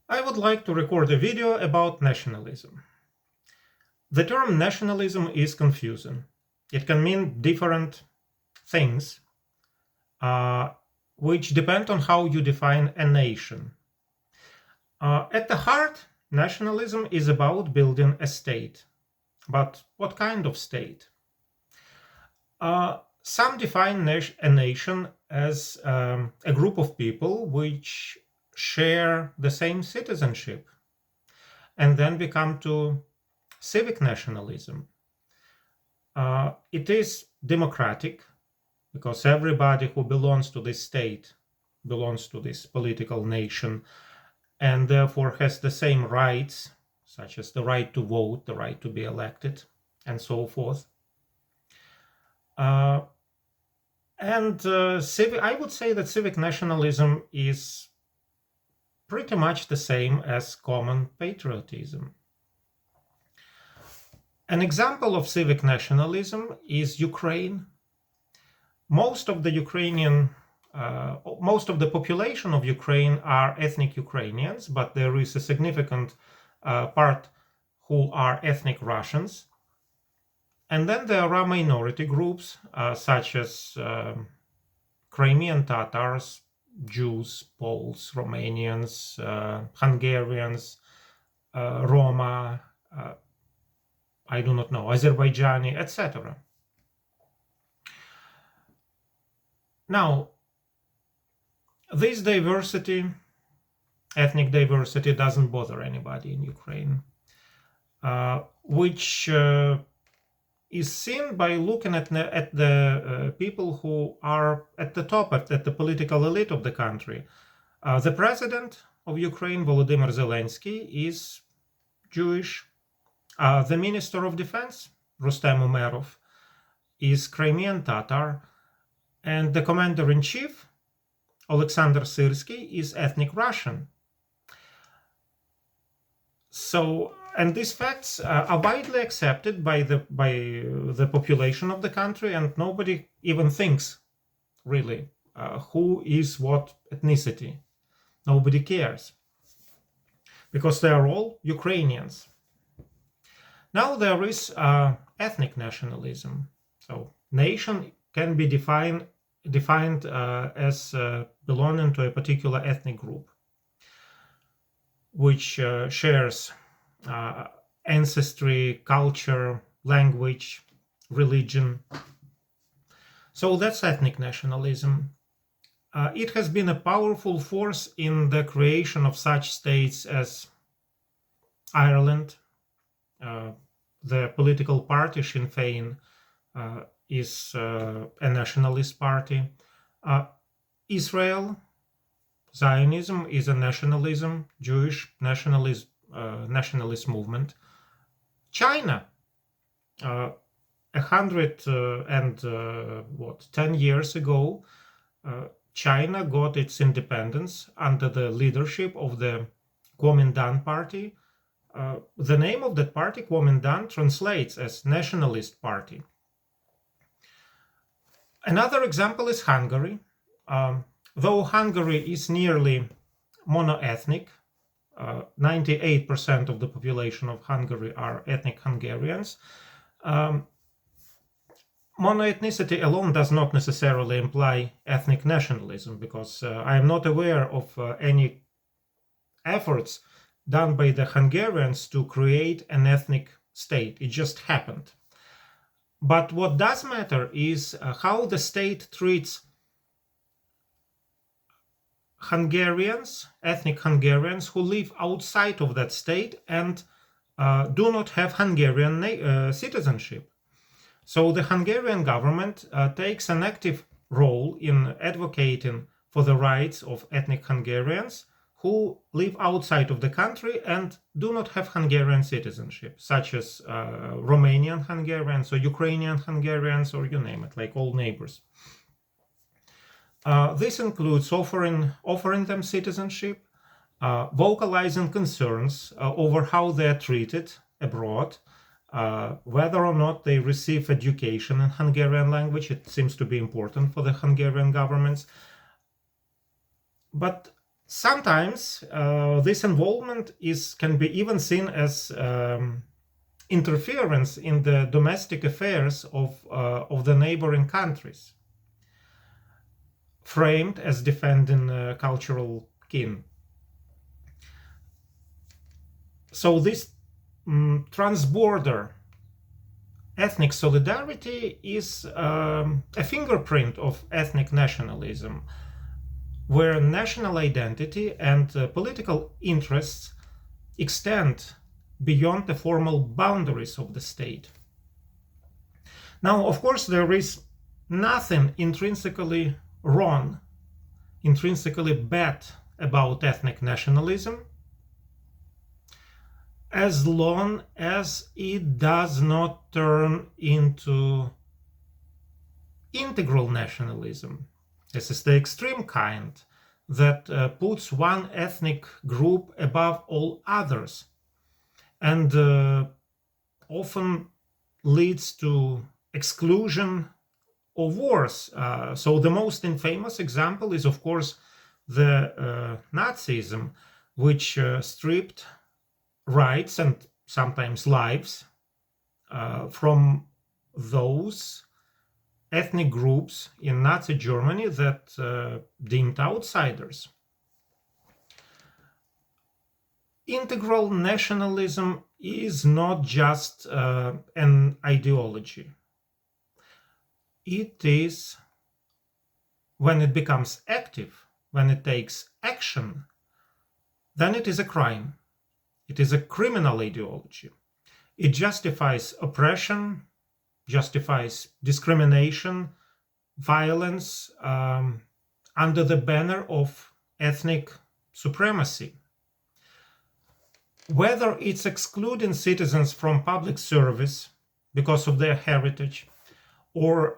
I would like to record a video about nationalism. The term nationalism is confusing. It can mean different things, uh, which depend on how you define a nation. At the heart, nationalism is about building a state. But what kind of state? Some define a nation as a group of people which share the same citizenship and then we come to civic nationalism. It is democratic because everybody who belongs to this state belongs to this political nation and therefore has the same rights, such as the right to vote, the right to be elected, and so forth. Uh, I would say that civic nationalism is pretty much the same as common patriotism. An example of civic nationalism is Ukraine. Most of the population of Ukraine are ethnic Ukrainians, but there is a significant part who are ethnic Russians. And then there are minority groups such as Crimean Tatars, Jews, Poles, Romanians, Hungarians, Roma, I do not know, Azerbaijani, etc. Now, this diversity, ethnic diversity, doesn't bother anybody in Ukraine, which is seen by looking at the people who are at the top, at the political elite of the country. The president of Ukraine, Volodymyr Zelensky, is Jewish. The Minister of Defense, Rustem Umerov, is Crimean Tatar, and the Commander-in-Chief, Alexander Syrsky, is ethnic Russian. So, and these facts are widely accepted by the population of the country, and nobody even thinks, really, who is what ethnicity. Nobody cares, because they are all Ukrainians. Now there is ethnic nationalism. So nation can be defined as belonging to a particular ethnic group, which shares ancestry, culture, language, religion. So that's ethnic nationalism. It has been a powerful force in the creation of such states as Ireland. The political party Sinn Féin is a nationalist party. Israel, Zionism is a nationalism, Jewish nationalist movement. China, 10 years ago, China got its independence under the leadership of the Kuomintang party. The name of that party, Kuomintang, translates as Nationalist Party. Another example is Hungary. Though Hungary is nearly monoethnic, 98% of the population of Hungary are ethnic Hungarians. Monoethnicity alone does not necessarily imply ethnic nationalism, because I am not aware of any efforts done by the Hungarians to create an ethnic state. It just happened. But what does matter is how the state treats Hungarians, ethnic Hungarians, who live outside of that state and do not have Hungarian citizenship. So the Hungarian government takes an active role in advocating for the rights of ethnic Hungarians who live outside of the country and do not have Hungarian citizenship, such as Romanian Hungarians or Ukrainian Hungarians, or you name it, like all neighbors. This includes offering them citizenship, vocalizing concerns over how they are treated abroad, whether or not they receive education in Hungarian language. It seems to be important for the Hungarian governments. But Sometimes this involvement can be even seen as interference in the domestic affairs of the neighboring countries, framed as defending cultural kin. So this transborder ethnic solidarity is a fingerprint of ethnic nationalism, where national identity and political interests extend beyond the formal boundaries of the state. Now, of course, there is nothing intrinsically wrong, intrinsically bad about ethnic nationalism, as long as it does not turn into integral nationalism. This is the extreme kind that puts one ethnic group above all others and often leads to exclusion or wars. So the most infamous example is, of course, the Nazism, which stripped rights and sometimes lives from those ethnic groups in Nazi Germany that deemed outsiders. Integral nationalism is not just an ideology. It is, when it becomes active, when it takes action, then it is a crime. It is a criminal ideology. It justifies oppression, justifies discrimination, violence under the banner of ethnic supremacy. Whether it's excluding citizens from public service because of their heritage, or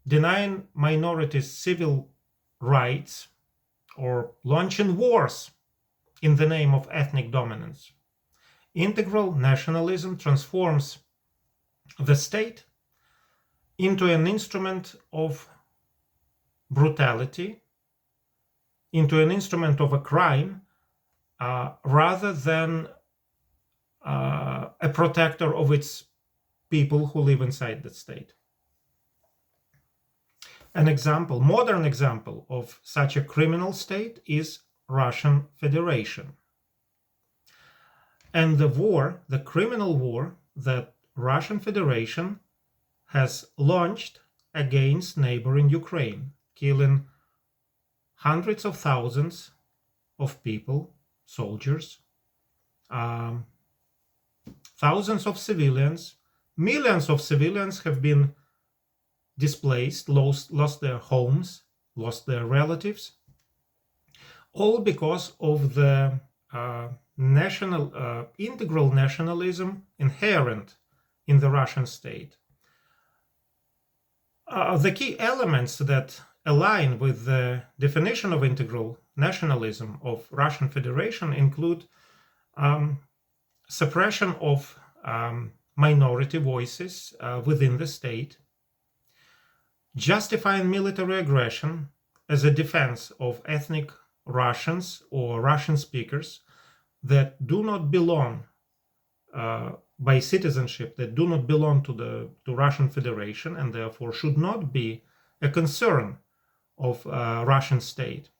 denying minorities civil rights, or launching wars in the name of ethnic dominance, integral nationalism transforms the state into an instrument of brutality, into an instrument of a crime, rather than a protector of its people who live inside the state. An example, modern example of such a criminal state is Russian Federation. And the war, the criminal war that Russian Federation has launched against neighboring Ukraine, killing hundreds of thousands of people, soldiers, thousands of civilians, millions of civilians have been displaced, lost their homes, lost their relatives, all because of the integral nationalism inherent in the Russian state. The key elements that align with the definition of integral nationalism of Russian Federation include suppression of minority voices within the state, justifying military aggression as a defense of ethnic Russians or Russian speakers that do not belong by citizenship, that do not belong to Russian Federation, and therefore should not be a concern of Russian state.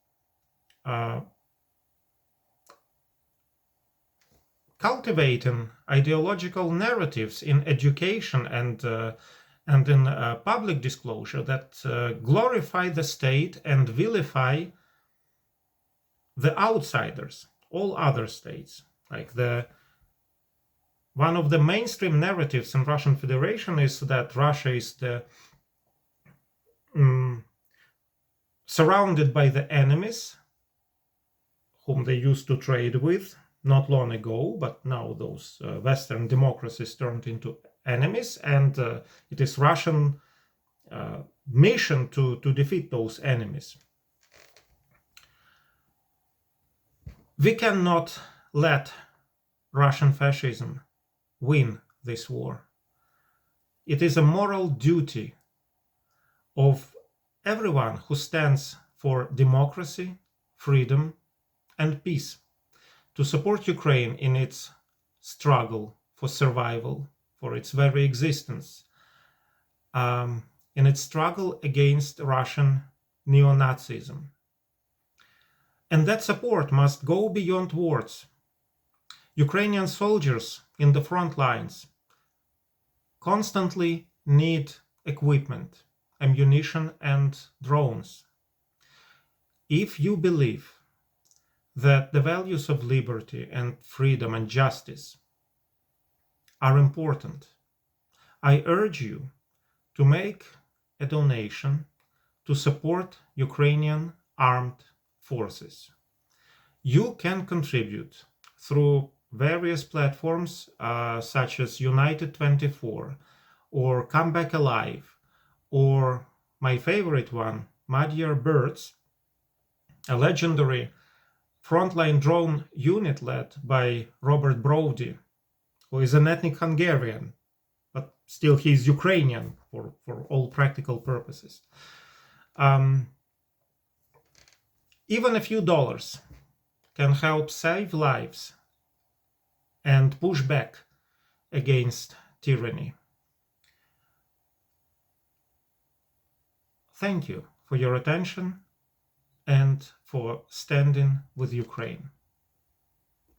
Cultivating ideological narratives in education and in public disclosure that glorify the state and vilify the outsiders, all other states. Like one of the mainstream narratives in Russian Federation is that Russia is surrounded by the enemies whom they used to trade with not long ago, but now those Western democracies turned into enemies, and it is Russian mission to defeat those enemies. We cannot let Russian fascism win this war. It is a moral duty of everyone who stands for democracy, freedom, and peace to support Ukraine in its struggle for survival, for its very existence, in its struggle against Russian neo-Nazism. And that support must go beyond words. Ukrainian soldiers in the front lines constantly need equipment, ammunition, and drones. If you believe that the values of liberty and freedom and justice are important, I urge you to make a donation to support Ukrainian armed forces. You can contribute through various platforms such as United 24 or Come Back Alive, or my favorite one, Magyar Birds, a legendary frontline drone unit led by Robert Brody, who is an ethnic Hungarian, but still he's Ukrainian for all practical purposes. Even a few dollars can help save lives and push back against tyranny. Thank you for your attention and for standing with Ukraine.